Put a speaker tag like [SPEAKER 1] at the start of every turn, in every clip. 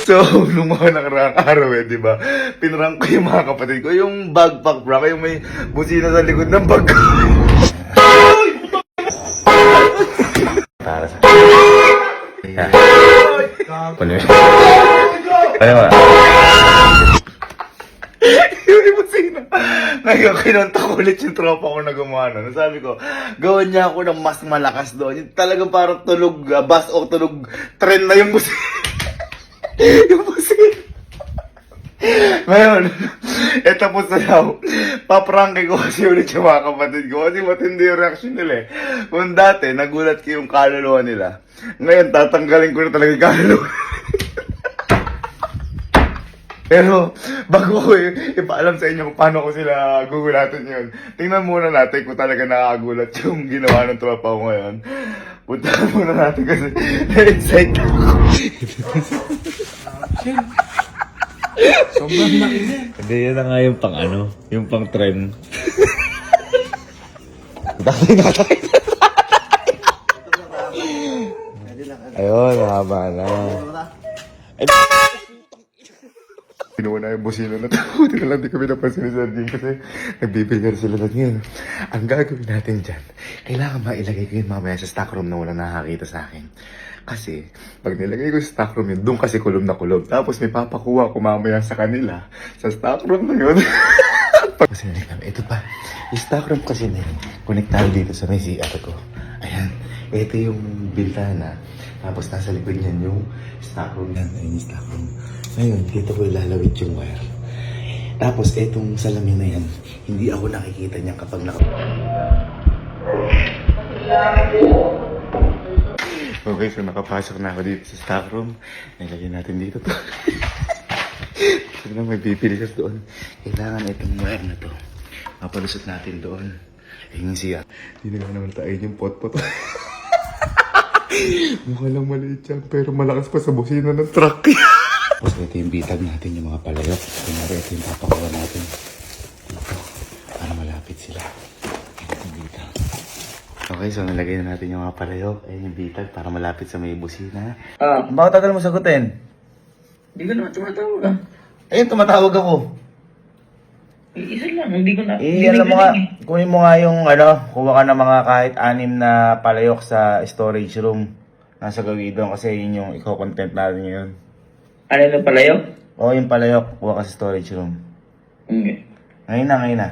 [SPEAKER 1] So, nung mga nakaraang araw di ba? Pinrank ko yung mga kapatid ko, yung backpack prank, yung may busina sa likod ng bag ko. Para sa... Yeah. Ano yun? Ayaw nga. Yung busina. Ngayon, kinonta ko ulit yung tropa ko na gumawa na. Sabi ko, gawin niya ako ng mas malakas doon. Yung talagang parang tulog, bus o tulog, tren na yung busina. Yung busina. Ngayon, tapos na daw, paprangke ko kasi ulit yung mga kapatid ko kasi matindi yung reaction nila eh. Kung dati, nagulat ko yung kaluluwa nila. Ngayon, tatanggalin ko na talaga yung kaluluwa. Pero, bago ko ipaalam sa inyo kung paano ko sila gugulatin yun, tingnan muna natin kung talaga nakakagulat yung ginawa ng tropa ko ngayon. Puntahan muna natin kasi na-excite ako.
[SPEAKER 2] Sobrang nakinig.
[SPEAKER 1] Hindi, yan na nga yung pang ano, yung pang trend. Dati na tayo. Ayun, haba na. Pinuha na yung busino na tao. Hindi na lang di kami napansin ni Sir Jim kasi nagbibigar sila na ngayon. Ang gagawin natin dyan, kailangan mailagay ko yun mamaya sa stock room na walang nakakita sa akin. Kasi, pag nilagay ko sa stock room yun, doon kasi kulob na kulob. Tapos may papakuha ko mamaya sa kanila sa stock room na yun. Kasi ito pa, yung stock room kasi na yun, konektado dito sa may CR ko. Ayan, ito yung bintana. Tapos nasa likod niyan yung stock room. Yan, ayun yung stock room. Ngayon, dito ko ilalawit yung wire. Tapos, etong salamin na yan, hindi ako nakikita niya kapag Okay, so nakapasok na ako dito sa stock room. Nilagyan natin dito to. Sabi na may bibili kasi doon. Kailangan itong wire na to. Mapalusot natin doon. Ayun yung siya. Hindi na naman tayo yung pot-pot. Mukha lang maliit yan, pero malakas pa sa busina ng truck. Tapos ito yung bitag natin, yung mga palayok. Kunyari, ito yung papakuha natin. Dito, para malapit sila. Ito yung bitag. Okay, so nalagay na natin yung mga palayok. Ayun yung bitag, para malapit sa may busina. Bakit tagal mo sagutin?
[SPEAKER 2] Hindi ko naman tumatawag
[SPEAKER 1] Ayun, tumatawag ako.
[SPEAKER 2] Isa lang, hindi ko na...
[SPEAKER 1] Alam mo nga, kunin mo nga yung kuha ka ng mga kahit 6 na palayok sa storage room. Nasa gawidon kasi yun yung i-content natin ngayon.
[SPEAKER 2] Ano na palayo?
[SPEAKER 1] Oo, yung palayok, kuha ka sa storage room.
[SPEAKER 2] Okay.
[SPEAKER 1] Ngayon na, ngayon na.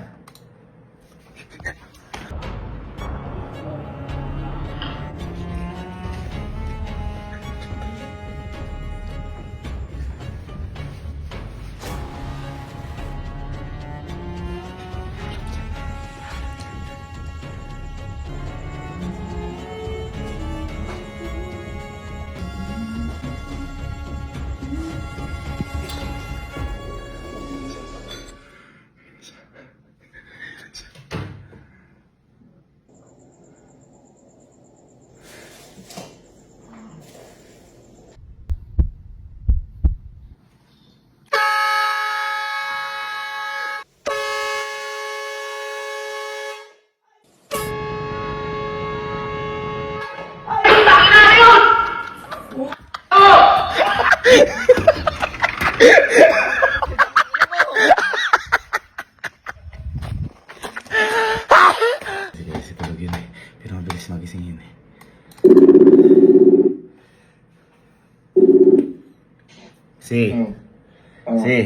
[SPEAKER 1] Sige, tulog yun eh. Pero mabilis magising yun eh.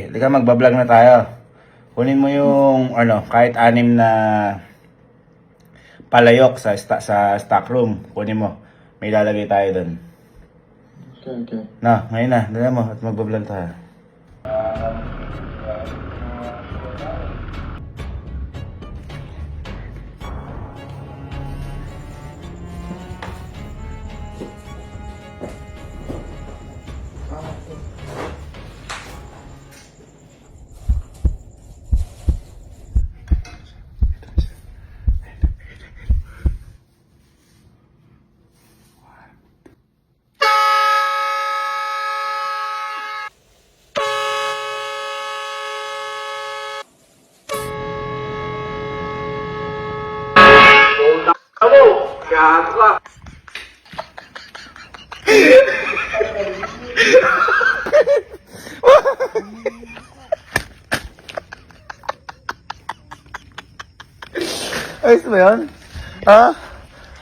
[SPEAKER 1] Lika magbablog na tayo. Kunin mo yung kahit 6 na palayok sa stock room. Kunin mo. May lalagay tayo doon.
[SPEAKER 2] Okay.
[SPEAKER 1] Na, ngayon na. Dala mo at magbablog tayo. Gago ka. Ayos ba yun? Ha?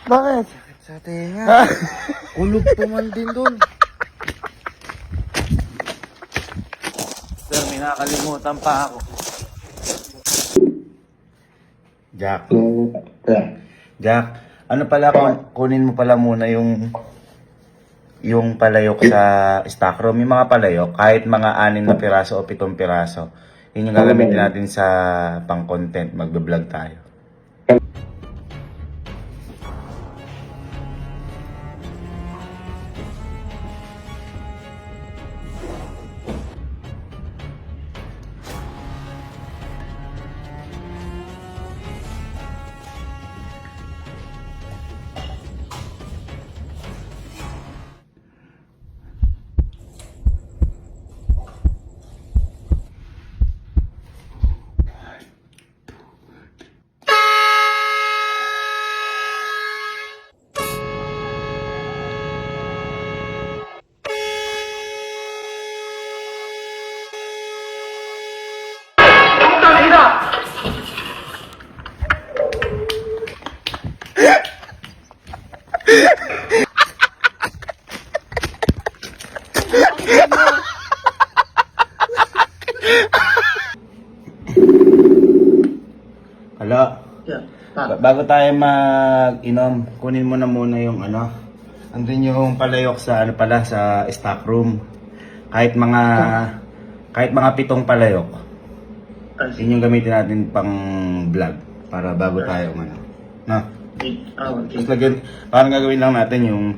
[SPEAKER 1] Bakit?
[SPEAKER 3] Sa tenga. Kulog pa man din doon. Sir, may nakalimutan pa ako.
[SPEAKER 1] Jack.
[SPEAKER 2] Yeah.
[SPEAKER 1] Jack, ano pala, kunin mo pala muna yung palayok sa stock room. Yung mga palayok, kahit mga 6 na piraso o 7 piraso, yun yung gagamitin natin sa pang-content. Magbe-vlog tayo. Hello?
[SPEAKER 2] Yeah.
[SPEAKER 1] Bago tayo mag-inom, kunin mo na muna yung ano. Andun yung palayok sa sa stock room. Kahit mga 7 palayok. Yun yung gamitin natin pang vlog para bago tayo No. Tapos lagyan, parang gagawin lang natin yung